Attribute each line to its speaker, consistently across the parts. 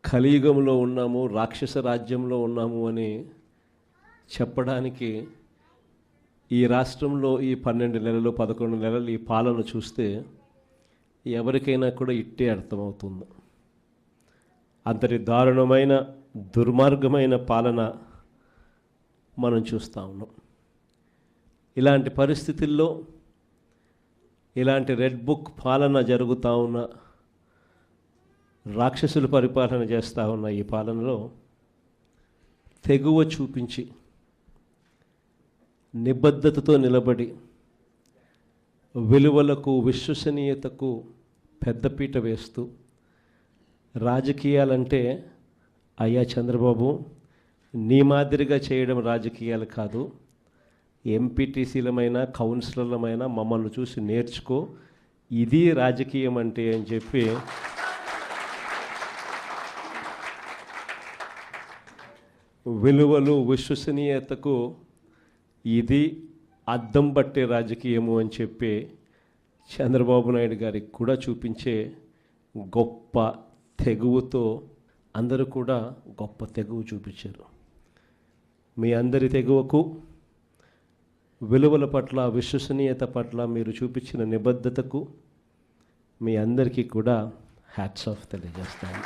Speaker 1: కలియుగంలో ఉన్నాము, రాక్షస రాజ్యంలో ఉన్నాము అని చెప్పడానికి ఈ రాష్ట్రంలో ఈ 12 నెలలు 11 నెలలు ఈ పాలన చూస్తే ఎవరికైనా కూడా ఇట్టే అర్థమవుతుంది. అంతటి దారుణమైన దుర్మార్గమైన పాలన మనం చూస్తూ ఉన్నాం. ఇలాంటి పరిస్థితుల్లో ఇలాంటి రెడ్ బుక్ పాలన జరుగుతూ ఉన్న, రాక్షసులు పరిపాలన చేస్తూ ఉన్న ఈ పాలనలో తెగువ చూపించి నిబద్ధతతో నిలబడి విలువలకు విశ్వసనీయతకు పెద్దపీట వేస్తూ రాజకీయాలంటే అయ్యా చంద్రబాబు నీ మాదిరిగా చేయడం రాజకీయాలు కాదు, ఎంపీటీసీలమైనా కౌన్సిలర్లమైనా మమ్మల్ని చూసి నేర్చుకో, ఇది రాజకీయం అంటే అని చెప్పి విలువలు విశ్వసనీయతకు ఇది అద్దం పట్టే రాజకీయము అని చెప్పి చంద్రబాబు నాయుడు గారికి కూడా చూపించే గొప్ప తెగువతో అందరూ కూడా గొప్ప తెగువ చూపించారు. మీ అందరి తెగువకు, విలువల పట్ల, విశ్వసనీయత పట్ల మీరు చూపించిన నిబద్ధతకు మీ అందరికీ కూడా హ్యాట్స్ ఆఫ్ తెలియజేస్తాను.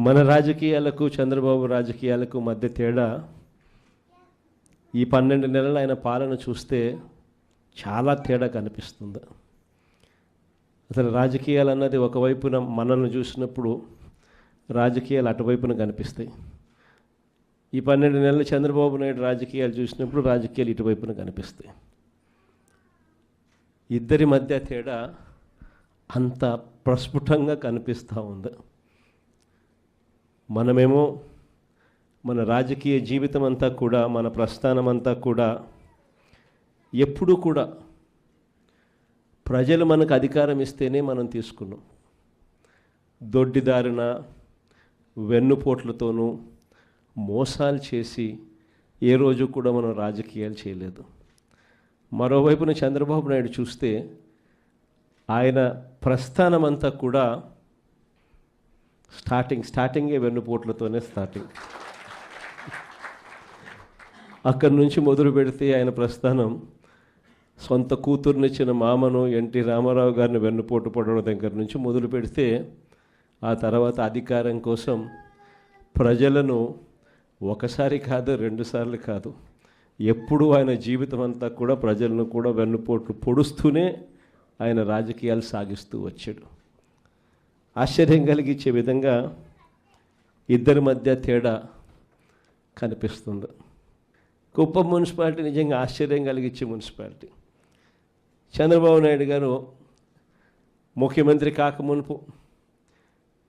Speaker 1: మన రాజకీయాలకు చంద్రబాబు రాజకీయాలకు మధ్య తేడా ఈ 12 నెలలు ఆయన పాలన చూస్తే చాలా తేడా కనిపిస్తుంది. అసలు రాజకీయాలు అన్నది ఒకవైపున మనల్ని చూసినప్పుడు రాజకీయాలు అటువైపున కనిపిస్తాయి. ఈ 12 నెలలు చంద్రబాబు నాయుడు రాజకీయాలు చూసినప్పుడు రాజకీయాలు ఇటువైపున కనిపిస్తాయి. ఇద్దరి మధ్య తేడా అంత ప్రస్ఫుటంగా కనిపిస్తూ ఉంది. మనమేమో మన రాజకీయ జీవితం అంతా కూడా, మన ప్రస్థానం అంతా కూడా ఎప్పుడూ కూడా ప్రజలు మనకు అధికారం ఇస్తేనే మనం తీసుకున్నాం. దొడ్డిదారిన వెన్నుపోట్లతోనూ మోసాలు చేసి ఏ రోజు కూడా మనం రాజకీయాలు చేయలేదు. మరోవైపున చంద్రబాబు నాయుడు చూస్తే ఆయన ప్రస్థానం అంతా కూడా స్టార్టింగే వెన్నుపోట్లతోనే స్టార్టింగ్. అక్కడి నుంచి మొదలు పెడితే ఆయన ప్రస్థానం సొంత కూతుర్నిచ్చిన మామను ఎన్టీ రామారావు గారిని వెన్నుపోటు పడడం దగ్గర నుంచి మొదలు పెడితే, ఆ తర్వాత అధికారం కోసం ప్రజలను ఒకసారి కాదు, 2 సార్లు కాదు, ఎప్పుడూ ఆయన జీవితం అంతా కూడా ప్రజలను కూడా వెన్నుపోట్లు పొడుస్తూనే ఆయన రాజకీయాలు సాగిస్తూ వచ్చాడు. ఆశ్చర్యం కలిగించే విధంగా ఇద్దరి మధ్య తేడా కనిపిస్తుంది. కుప్పం మున్సిపాలిటీ నిజంగా ఆశ్చర్యం కలిగించే మున్సిపాలిటీ. చంద్రబాబు నాయుడు గారు ముఖ్యమంత్రి కాకమునుపు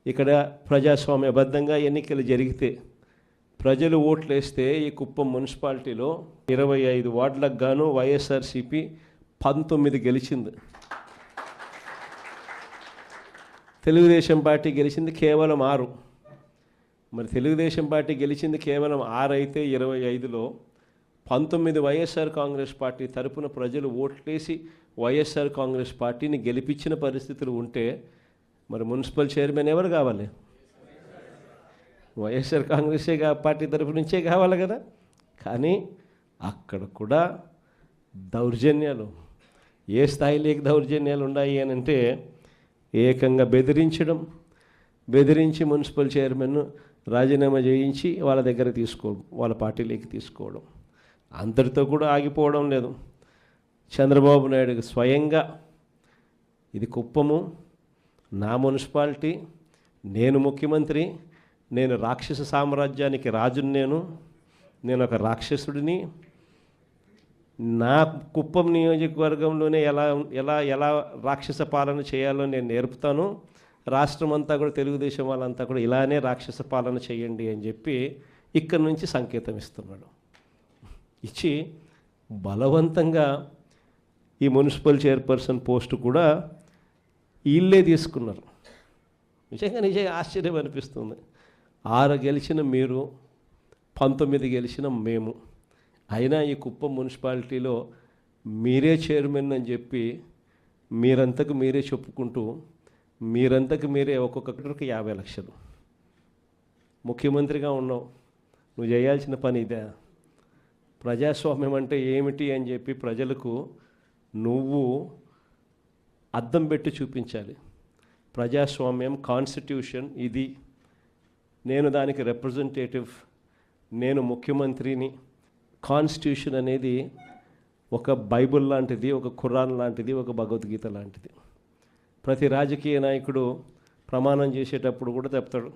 Speaker 1: ఇక్కడ ప్రజాస్వామ్యబద్ధంగా ఎన్నికలు జరిగితే ప్రజలు ఓట్లు వేస్తే ఈ కుప్పం మున్సిపాలిటీలో 25 వార్డులకు గాను వైఎస్ఆర్సీపీ 19 గెలిచింది. తెలుగుదేశం పార్టీ గెలిచింది కేవలం 6. మరి తెలుగుదేశం పార్టీ గెలిచింది కేవలం 6 అయితే 25లో 19 వైఎస్ఆర్ కాంగ్రెస్ పార్టీ తరపున ప్రజలు ఓట్లేసి వైఎస్ఆర్ కాంగ్రెస్ పార్టీని గెలిపించిన పరిస్థితులు ఉంటే మరి మున్సిపల్ చైర్మన్ ఎవరు కావాలి? వైఎస్ఆర్ కాంగ్రెస్ పార్టీ తరపు నుంచే కావాలి కదా. కానీ అక్కడ కూడా దౌర్జన్యాలు, ఏ స్థాయిలోకి దౌర్జన్యాలు ఉన్నాయి అని అంటే ఏకంగా బెదిరించి మున్సిపల్ చైర్మన్ను రాజీనామా చేయించి వాళ్ళ దగ్గర వాళ్ళ పార్టీలోకి తీసుకోవడం, అంతటితో కూడా ఆగిపోవడం లేదు. చంద్రబాబు నాయుడు స్వయంగా ఇది కుప్పము, నా మున్సిపాలిటీ, నేను ముఖ్యమంత్రి, నేను రాక్షస సామ్రాజ్యానికి రాజుని, నేను ఒక రాక్షసుడిని, నా కుప్పం నియోజకవర్గంలోనే ఎలా రాక్షస పాలన చేయాలో నేను నేర్పుతాను, రాష్ట్రం అంతా కూడా తెలుగుదేశం వాళ్ళంతా కూడా ఇలానే రాక్షస పాలన చేయండి అని చెప్పి ఇక్కడి నుంచి సంకేతం ఇస్తున్నాడు. ఇచ్చి బలవంతంగా ఈ మున్సిపల్ చైర్పర్సన్ పోస్టు కూడా వీళ్ళే తీసుకున్నారు. నిజంగా ఆశ్చర్యం అనిపిస్తుంది. 6 గెలిచిన మీరు, 19 గెలిచిన మేము, అయినా ఈ కుప్పం మున్సిపాలిటీలో మీరే చైర్మన్ అని చెప్పి మీరంతకు మీరే చెప్పుకుంటూ మీరంతకు మీరే ఒక్కొక్కరికి 50 లక్షలు. ముఖ్యమంత్రిగా ఉన్నావు, నువ్వు చేయాల్సిన పని ఇదే. ప్రజాస్వామ్యం అంటే ఏమిటి అని చెప్పి ప్రజలకు నువ్వు అద్దం పెట్టి చూపించాలి. ప్రజాస్వామ్యం, కాన్స్టిట్యూషన్ ఇది, నేను దానికి రిప్రజెంటేటివ్, నేను ముఖ్యమంత్రిని. కాన్స్టిట్యూషన్ అనేది ఒక బైబిల్ లాంటిది, ఒక ఖురాన్ లాంటిది, ఒక భగవద్గీత లాంటిది. ప్రతి రాజకీయ నాయకుడు ప్రమాణం చేసేటప్పుడు కూడా చెప్తాడు,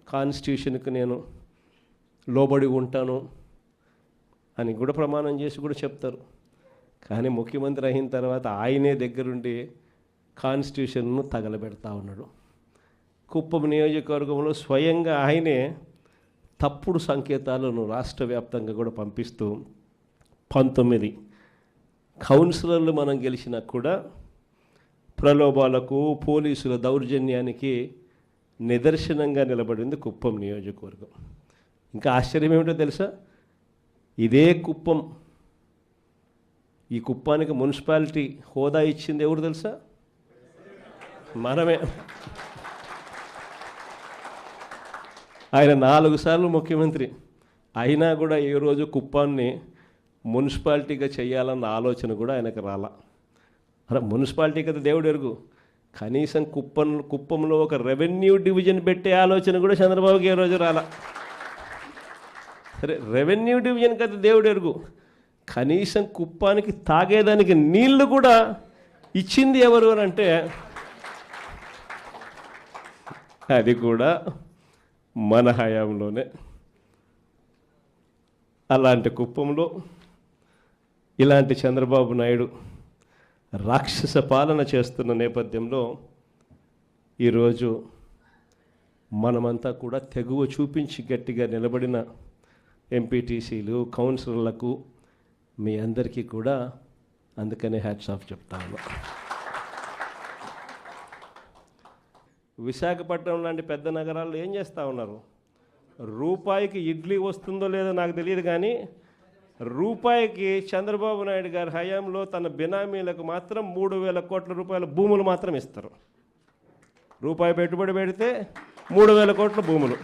Speaker 1: కాన్స్టిట్యూషన్కి నేను లోబడి ఉంటాను అని కూడా ప్రమాణం చేసి కూడా చెప్తారు. కానీ ముఖ్యమంత్రి అయిన తర్వాత ఆయనే దగ్గరుండి కాన్స్టిట్యూషన్ను తగలబెడతా ఉన్నాడు. కుప్పం నియోజకవర్గంలో స్వయంగా ఆయనే తప్పుడు సంకేతాలను రాష్ట్ర వ్యాప్తంగా కూడా పంపిస్తూ 19 కౌన్సిలర్లు మనం గెలిచినా కూడా ప్రలోభాలకు, పోలీసుల దౌర్జన్యానికి నిదర్శనంగా నిలబడింది కుప్పం నియోజకవర్గం. ఇంకా ఆశ్చర్యం ఏమిటో తెలుసా, ఇదే కుప్పం, ఈ కుప్పానికి మున్సిపాలిటీ హోదా ఇచ్చింది ఎవరు తెలుసా? మనమే. ఆయన 4 సార్లు ముఖ్యమంత్రి అయినా కూడా ఏ రోజు కుప్పాన్ని మున్సిపాలిటీగా చేయాలన్న ఆలోచన కూడా ఆయనకు రాలా. అలా మున్సిపాలిటీ కదా దేవుడు ఎరుగు, కనీసం కుప్పంలో ఒక రెవెన్యూ డివిజన్ పెట్టే ఆలోచన కూడా చంద్రబాబుకి ఏ రోజు రాలా. సరే, రెవెన్యూ డివిజన్ కదా దేవుడు ఎరుగు, కనీసం కుప్పానికి తాగేదానికి నీళ్లు కూడా ఇచ్చింది ఎవరు అని అంటే అది కూడా మన హయాంలోనే. అలాంటి కుప్పంలో ఇలాంటి చంద్రబాబు నాయుడు రాక్షస పాలన చేస్తున్న నేపథ్యంలో ఈరోజు మనమంతా కూడా తెగువ చూపించి గట్టిగా నిలబడిన ఎంపీటీసీలు, కౌన్సిలర్లకు మీ అందరికీ కూడా అందుకనే హ్యాట్స్ ఆఫ్ చెప్తాను. విశాఖపట్నం లాంటి పెద్ద నగరాల్లో ఏం చేస్తూ ఉన్నారు? రూపాయికి ఇడ్లీ వస్తుందో లేదో నాకు తెలియదు, కానీ రూపాయికి చంద్రబాబు నాయుడు గారి హయాంలో తన బినామీలకు మాత్రం 3,000 కోట్ల రూపాయల భూములు మాత్రం ఇస్తారు. రూపాయి పెట్టుబడి పెడితే 3,000 కోట్ల భూములు.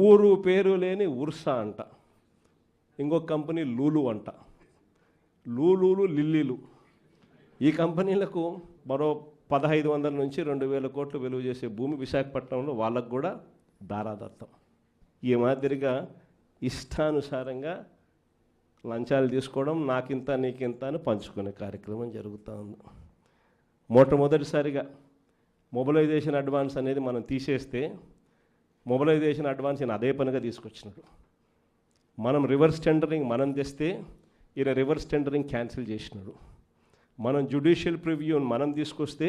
Speaker 1: ఊరు పేరు లేని ఉర్సా అంట, ఇంకొక కంపెనీ లూలు అంట, లూలులు లిల్లీలు. ఈ కంపెనీలకు మరో 1,500 నుంచి 2,000 కోట్లు విలువ చేసే భూమి విశాఖపట్నంలో వాళ్ళకు కూడా దారాదత్తం. ఈ మాదిరిగా ఇష్టానుసారంగా లంచాలు తీసుకోవడం, నాకింత నీకింత అని పంచుకునే కార్యక్రమం జరుగుతూ ఉంది. మొట్టమొదటిసారిగా మొబిలైజేషన్ అడ్వాన్స్ అనేది మనం తీసేస్తే, మొబిలైజేషన్ అడ్వాన్స్ ఈయన అదే పనిగా తీసుకొచ్చినాడు. మనం రివర్స్ టెండరింగ్ మనం తెస్తే ఈయన రివర్స్ టెండరింగ్ క్యాన్సిల్ చేసినాడు. మనం జ్యుడిషియల్ ప్రివ్యూని మనం తీసుకొస్తే